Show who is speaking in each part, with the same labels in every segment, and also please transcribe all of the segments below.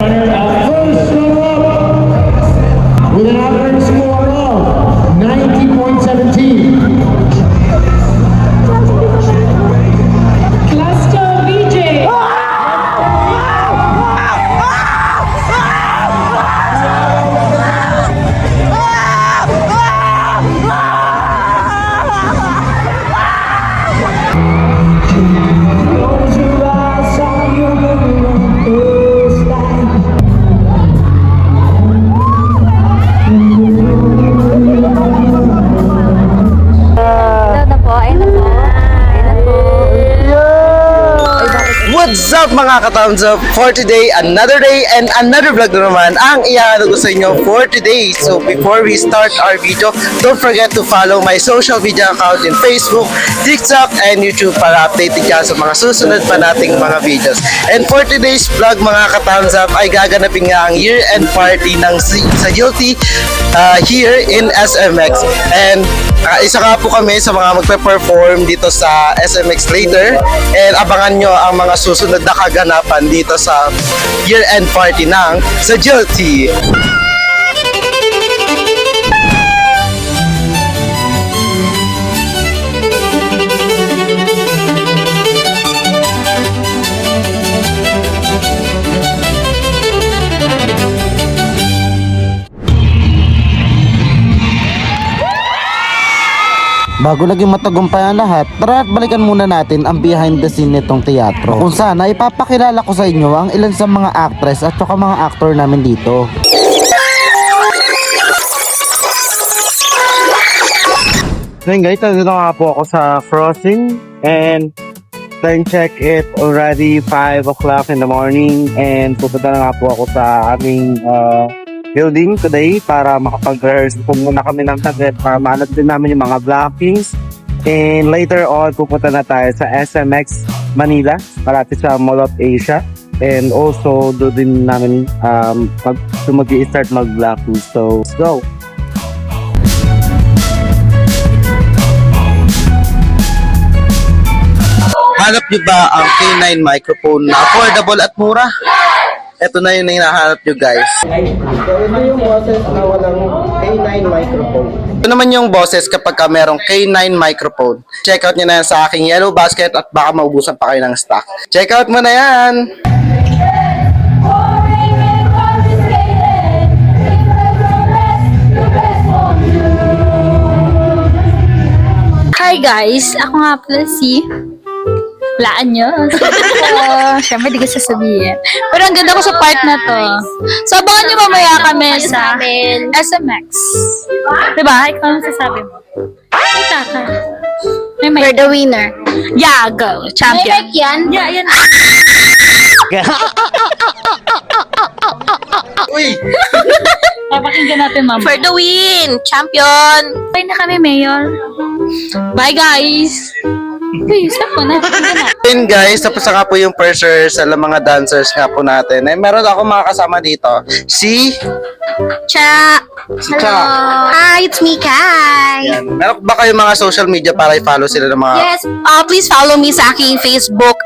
Speaker 1: First runner-up with an average score of 90.17.
Speaker 2: Cluster VJ.
Speaker 1: Close your eyes, all you're gonna is life.
Speaker 3: Hello na po, ayun na po. Ayun na po.
Speaker 4: What's up mga ka-thumbs up? For today, another day and another vlog na naman ang ihahatid ko sa inyo for today. So before we start our video, don't forget to follow my social media account in Facebook, TikTok, and YouTube para updated ka sa mga susunod pa nating mga videos. And for today's vlog mga ka-thumbs up ay gaganapin nga ang year-end party ng sa Guilty here in SMX. And isa nga po kami sa mga magpe-perform dito sa SMX later, and abangan nyo ang mga susunod na kaganapan dito sa year-end party ng sa Guilty.
Speaker 5: Bago naging matagumpay ang lahat, tara at balikan muna natin ang behind the scene nitong teatro. Kung saan ay ipapakilala ko sa inyo ang ilan sa mga actress at saka mga actor namin dito.
Speaker 4: So guys, nandito nga po ako sa crossing and time check it already 5 o'clock in the morning, and pupunta na nga po ako sa aming building today para makapag-rehearse po muna kami ng saglit para maanad din namin yung mga blockings. And later on, pupunta na tayo sa SMX Manila, malapit sa Mall of Asia. And also, doon din namin mag-i-start mag-blocking. So, let's go! Hanap nyo ba ang K9 microphone na affordable at mura? Ito na yung hinahanap nyo guys. So ito yung boses na walang K9 microphone. Ito naman yung boses kapag merong K9 microphone. Check out nyo na yan sa aking yellow basket at baka maubusan pa kayo ng stock. Check out mo na yan!
Speaker 3: Hi guys, ako nga pala si... Laan nyo. Siyempre di ko sasabihin. Pero ang ganda ko sa part na to. So abangan nyo mamaya kami sa SMX. Diba? Ikaw ang sasabi mo. Kita ka. We're the winner. Yeah, go. Champion. May mic yan? Yeah, yan.
Speaker 4: Uy!
Speaker 3: Papakinggan natin mama.
Speaker 6: For the win! Champion!
Speaker 3: Bye na kami, Mayor. Bye, guys! Uy, stop mo na.
Speaker 4: Yun guys, tapos na nga po yung pressure sa mga dancers nga po natin. Eh, meron ako mga kasama dito. Si
Speaker 6: Cha!
Speaker 4: Cha.
Speaker 6: Hi, it's me, Kai!
Speaker 4: Yan. Meron ba kayo mga social media para i-follow sila ng mga...
Speaker 6: Yes, please follow me sa aking Facebook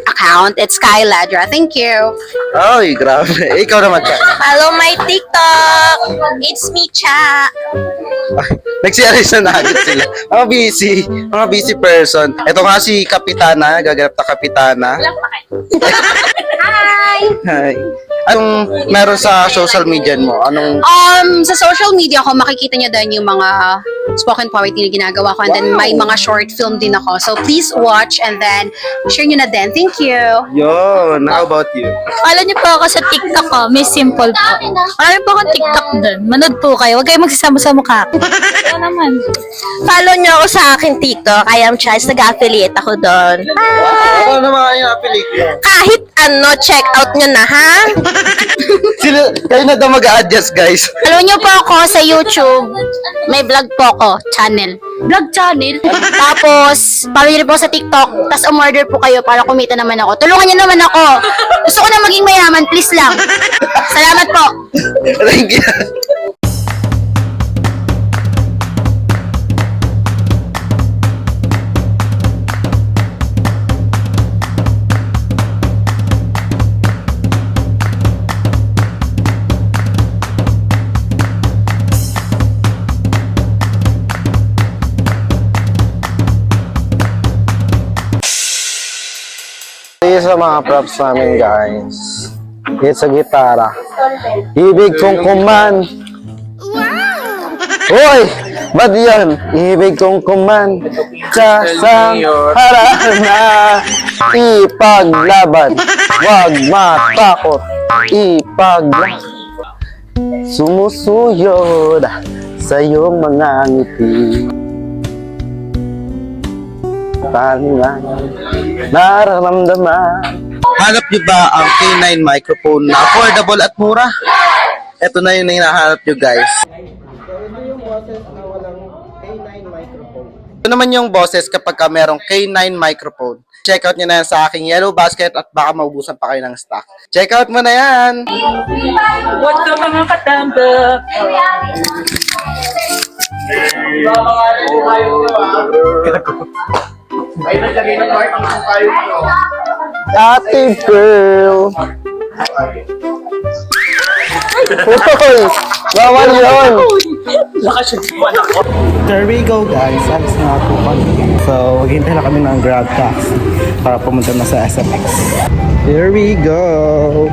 Speaker 6: account. It's Kai Ladra. Thank you.
Speaker 4: Ay, grabe. Ikaw naman, Cha.
Speaker 6: Follow my TikTok. It's me, Cha.
Speaker 4: Nagsialis na agad sila. Mga busy person. Ito nga si Kapitana, gaganap na Kapitana.
Speaker 6: Hi!
Speaker 4: Hi. Anong meron sa social media mo? Anong...
Speaker 6: Sa social media ko, makikita niyo din yung mga spoken poetry na ginagawa ko, and then may mga short film din ako. So please watch and then share nyo na din. Thank you.
Speaker 4: Yun, how about you?
Speaker 3: Follow niyo po ako sa TikTok ko. Miss Simple po. Marami po akong TikTok dun. Manood po kayo. Huwag kayong magsasama sa mukha ko. Ito naman.
Speaker 6: Follow nyo ako sa aking TikTok. I am Chaz. Nag-affiliate ako doon.
Speaker 4: Ano naman yung pelikula?
Speaker 6: Kahit ano, check out nyo na, ha?
Speaker 4: Kayo na daw mag-a-adjust, guys.
Speaker 6: Follow nyo po ako sa YouTube. May vlog po ako, channel.
Speaker 3: Vlog channel.
Speaker 6: Tapos, follow nyo rin po sa TikTok. Tapos, umorder po kayo para kumita naman ako. Tulungan nyo naman ako. Gusto ko na maging mayaman, please lang. Salamat po.
Speaker 4: Thank you. mga props namin, guys. It's a gitara. Ibig kong kuman. Hoy! Ba't yan? Ibig kong kuman. Sa harap na ipaglaban. Huwag matakot. Ipaglaban. Sumusuyod sa iyong mga ngiti. Tangan, nararamdaman. Hanap niyo ba ang K9 microphone na affordable at mura? Ito na yung hinahanap niyo, guys. Ito naman yung boses kapag ka merong K9 microphone. Check out nyo na yan sa aking yellow basket at baka maubusan pa kayo ng stock. Check out mo na yan!
Speaker 1: What's up mga katambak?
Speaker 4: Ate girl! Uy! Bawal yun! There we go, guys. Alis na ako kami. So, maghintay na kami ng grab taxi para pumunta na sa SMX. Here we go!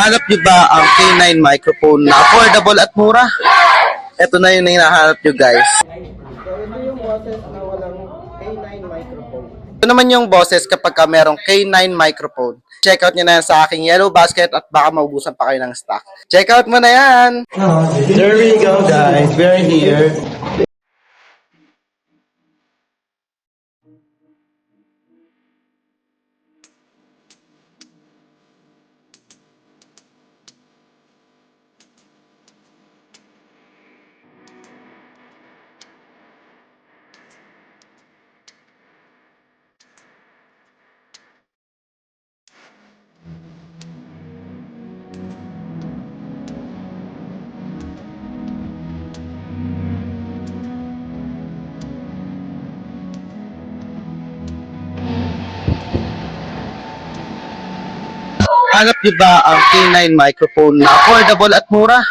Speaker 4: Hanap niyo ba ang K9 microphone na affordable at mura? Ito na yung hinahanap niyo, guys. Ito naman yung boses kapag ka merong K9 microphone. Check out nyo na yan sa aking yellow basket at baka maubusan pa kayo ng stock. Check out mo na yan! There we go, guys. We're here. Hanap niyo ba ang K9 microphone na affordable at mura?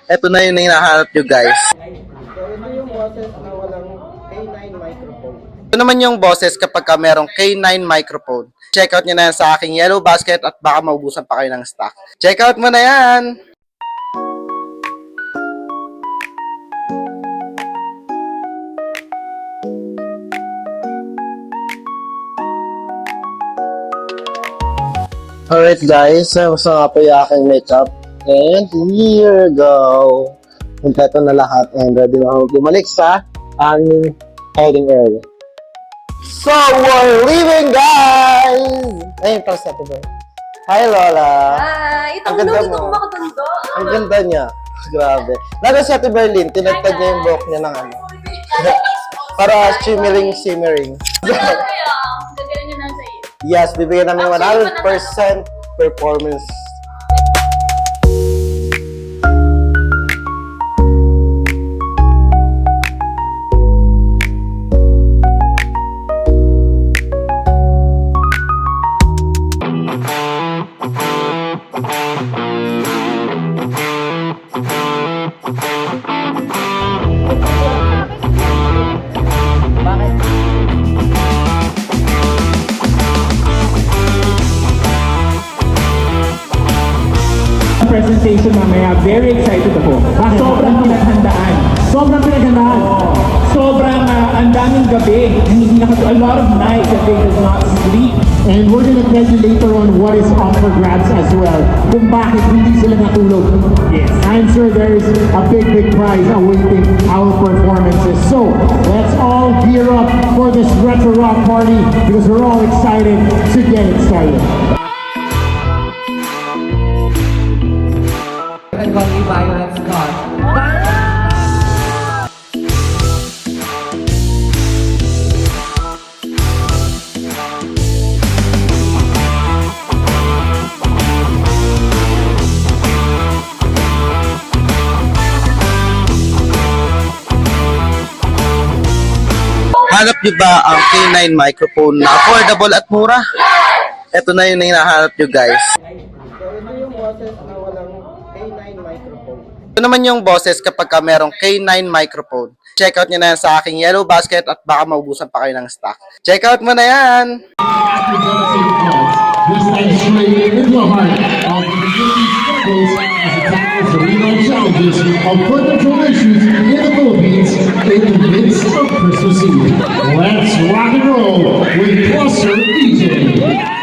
Speaker 4: Ito na yung hinahanap niyo, guys. Ito naman yung boses kapag ka merong K9 microphone. Check out nyo na yan sa aking yellow basket at baka maubusan pa kayo ng stock. Check out mo na yan! Alright guys, gusto nga po yung aking makeup. And here we go. Kompleto na lahat and ready na ako bumalik sa aming heading area. So, we're leaving guys! Ayun pa sa ito. Hi Lola!
Speaker 6: Hi!
Speaker 4: Ang ganda mo. Ang ganda niya. Grabe. Lalo si Ate Berlin, tinagtad niya yung buhok niya ng ano. Para shimmering. Yes, bibigyan namin 100% performance.
Speaker 1: Presentation mamaya, very excited ako. Sobrang pinaghandaan. Sobrang ang daming gabi. Hindi a lot of nights that they did not sleep. And we're gonna tell you later on what is up for grabs as well. Kung bakit hindi sila natulog. Yes. I'm sure there's a big prize awaiting our performances. So, let's all gear up for this retro rock party because we're all excited to get it started.
Speaker 2: And call me Violet Scott.
Speaker 4: Hinahanap nyo ba ang K9 microphone na affordable at mura? Ito na yung hinahanap nyo guys. So ito yung boses na walang K9 microphone. Ito naman yung boses kapag ka merong K9 microphone. Check out nyo na yan sa aking yellow basket at baka maubusan pa kayo ng stock. Check out mo na yan!
Speaker 1: This lies straight into the heart of the community's struggles as it tackles the real challenges of flood control issues in the Philippines in the midst of Christmas Eve. Let's rock and roll with Cluster DJ.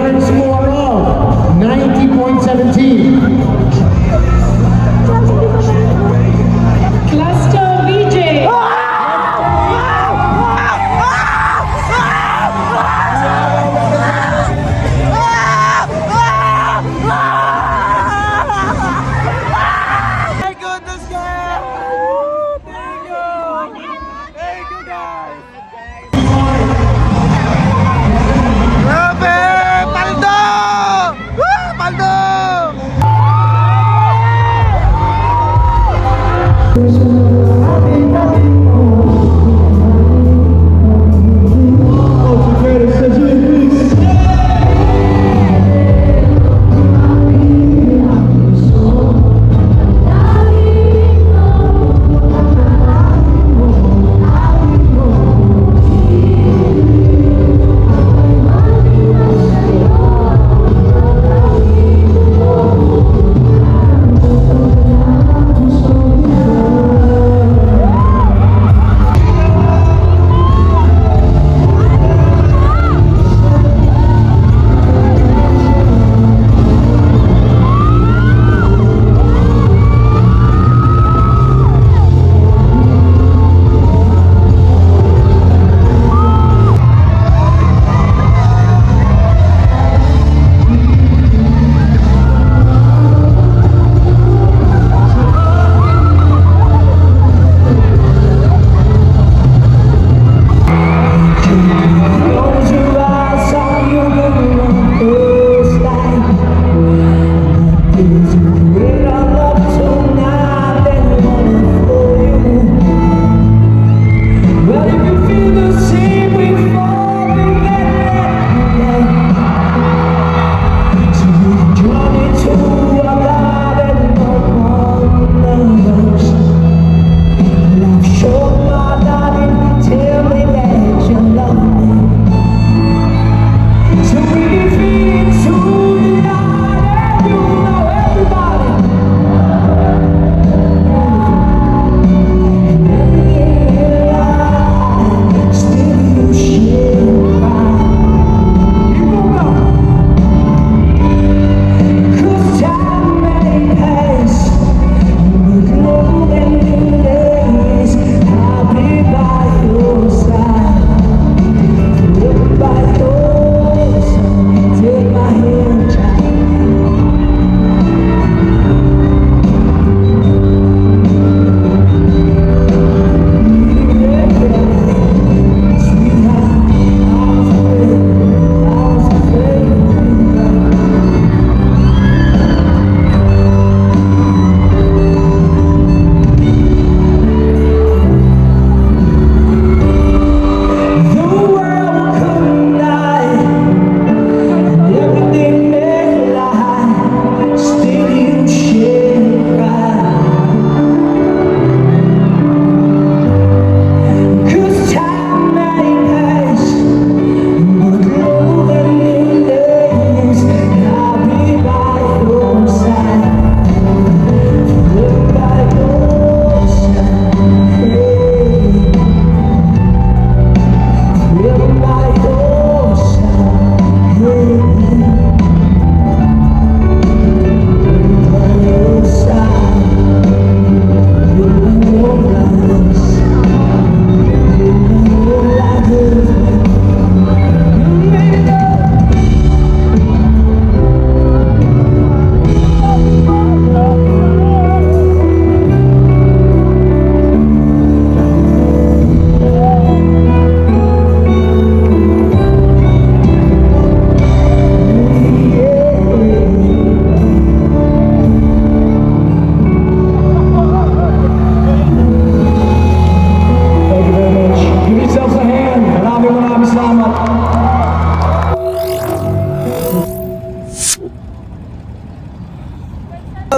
Speaker 1: Yarn score of 90.17.
Speaker 2: Cluster VJ.
Speaker 4: My goodness, guys! Thank you! Thank you, guys! Grabe! Paldo! Paldo!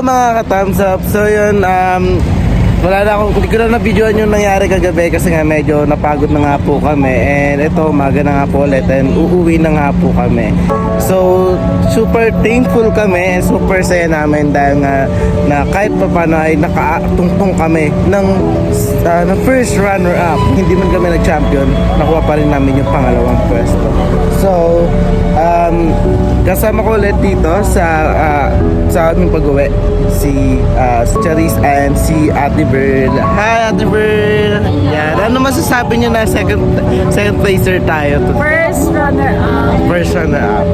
Speaker 4: Mga ka-thumbs up, so yun, wala na akong, hindi ko na na-videoan yung nangyari kagabi kasi nga medyo napagod na nga po kami, and ito, umaga na nga po ulit, and uuwi na nga po kami. So, super thankful kami, and super saya namin dahil nga na kahit pa paano ay nakatungtong kami ng first runner-up. Hindi man kami nag-champion, nakuha pa rin namin yung pangalawang pwesto. So, Kasama ko ulit dito sa aming pag-uwi si Charis and si Ate Bird. Hi Ate Bird! Yan. Ano masasabi niyo na second placer tayo?
Speaker 2: First runner-up.
Speaker 4: First runner-up.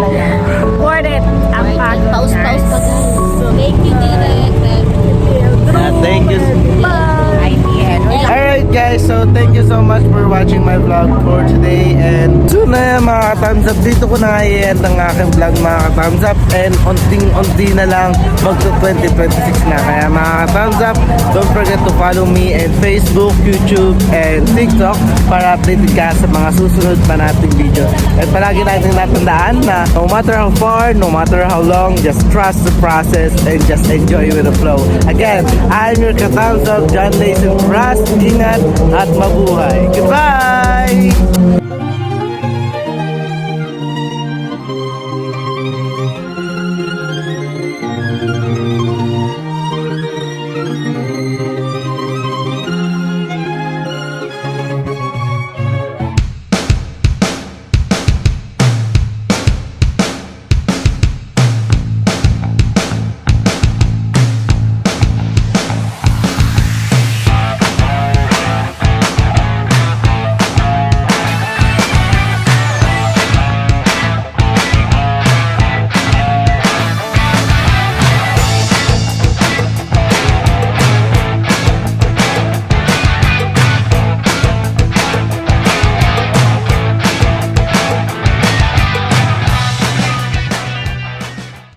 Speaker 2: Worth it. Ang pagod, guys.
Speaker 6: Thank you, Direk.
Speaker 4: Thank you. Alright guys, so thank you so much for watching my vlog for today. And soon na mga ka-thumbs up, dito ko na i-end ang aking vlog mga ka-thumbs up. And unting-unti na lang magto 2026 na. Kaya mga ka-thumbs up, don't forget to follow me in Facebook, YouTube, and TikTok para updated ka sa mga susunod pa nating video. At palagi natin natandaan na no matter how far, no matter how long, just trust the process and just enjoy with the flow. Again, I'm your ka-thumbs up, John Layson Ras. Ingat at mabuhay. Goodbye!